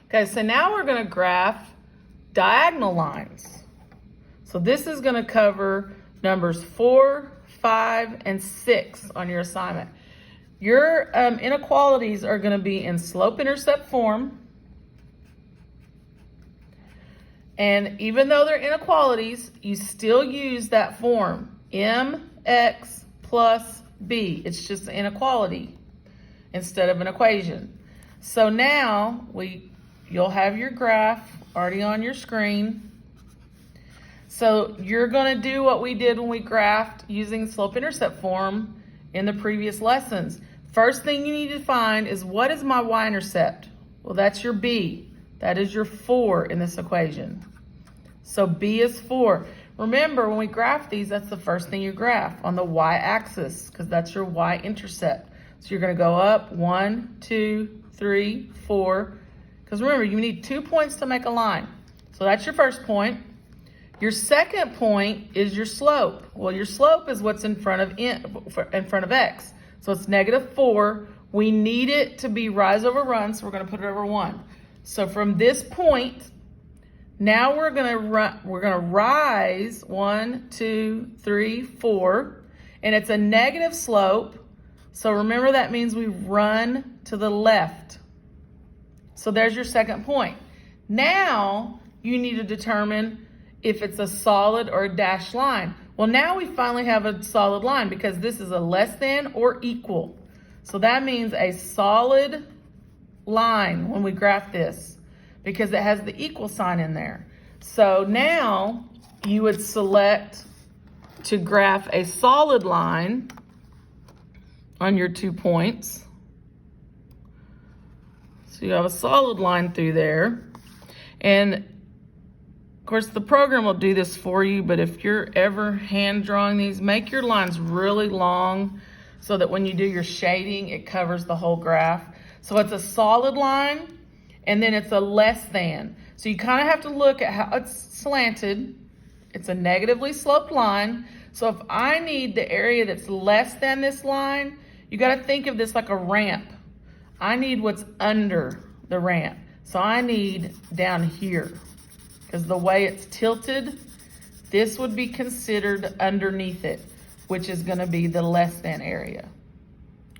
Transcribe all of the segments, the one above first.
Okay, so now we're going to graph diagonal lines. So this is going to cover numbers 4, 5, and 6 on your assignment. Your inequalities are going to be in slope-intercept form. And even though they're inequalities, you still use that form, mx plus b. It's just an inequality instead of an equation. So now you'll have your graph already on your screen. So you're going to do what we did when we graphed using slope-intercept form in the previous lessons. First thing you need to find is, what is my y-intercept? Well, that's your b. That is your 4 in this equation. So b is 4. Remember, when we graph these, that's the first thing you graph on the y-axis, because that's your y-intercept. So you're going to go up 1, 2, 3, 4. Because remember, you need 2 points to make a line. So that's your first point. Your second point is your slope. Well, your slope is what's in front of x. So it's -4. We need it to be rise over run, so we're going to put it over 1. So from this point, now we're going to rise 1, 2, 3, 4, and it's a negative slope. So remember, that means we run to the left. So there's your second point. Now you need to determine if it's a solid or a dashed line. Well, now we finally have a solid line because this is a less than or equal. So that means a solid line when we graph this, because it has the equal sign in there. So now you would select to graph a solid line on your 2 points. So you have a solid line through there. And of course, the program will do this for you, but if you're ever hand drawing these, make your lines really long so that when you do your shading, it covers the whole graph. So it's a solid line, and then it's a less than. So you kind of have to look at how it's slanted. It's a negatively sloped line. So if I need the area that's less than this line, you got to think of this like a ramp. I need what's under the ramp. So I need down here, because the way it's tilted, this would be considered underneath it, which is going to be the less than area.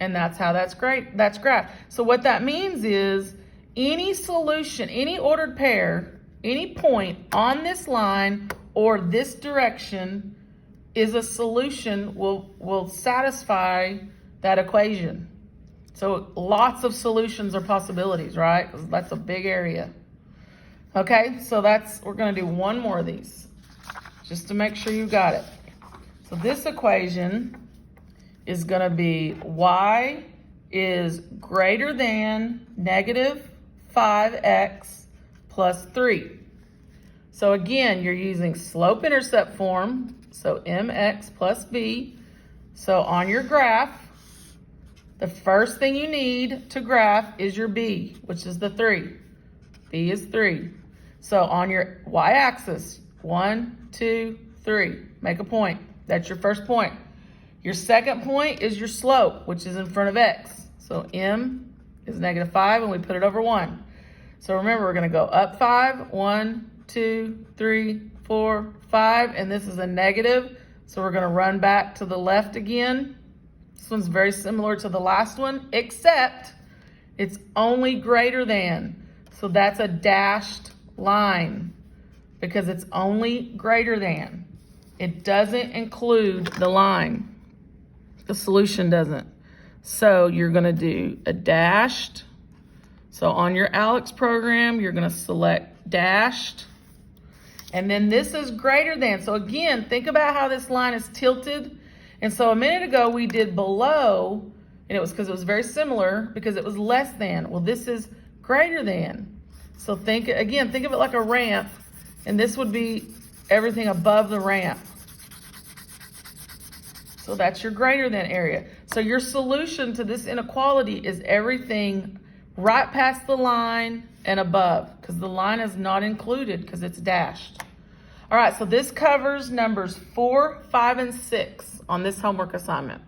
And that's how that's graphed. So what that means is any solution, any ordered pair, any point on this line or this direction is a solution, will satisfy that equation. So lots of solutions are possibilities, right? 'Cause that's a big area. Okay, so we're going to do one more of these just to make sure you got it. So this equation is going to be y is greater than -5x plus 3. So again, you're using slope-intercept form, so mx plus b. So on your graph, the first thing you need to graph is your b, which is the 3. b is 3. So on your y-axis, 1, 2, 3, make a point. That's your first point. Your second point is your slope, which is in front of x. So m is -5, and we put it over 1. So remember, we're going to go up 5, 1, 2, 3, 4, 5, and this is a negative. So we're going to run back to the left again. This one's very similar to the last one, except it's only greater than. So that's a dashed line because it's only greater than. It doesn't include the line. The solution doesn't. So you're going to do a dashed. So on your Alex program, you're going to select dashed. And then this is greater than. So again, think about how this line is tilted. And so a minute ago we did below, and it was because it was very similar because it was less than. Well, this is greater than. So think of it like a ramp, and this would be everything above the ramp. So that's your greater than area. So your solution to this inequality is everything right past the line and above, because the line is not included because it's dashed. All right, so this covers numbers 4, 5, and 6 on this homework assignment.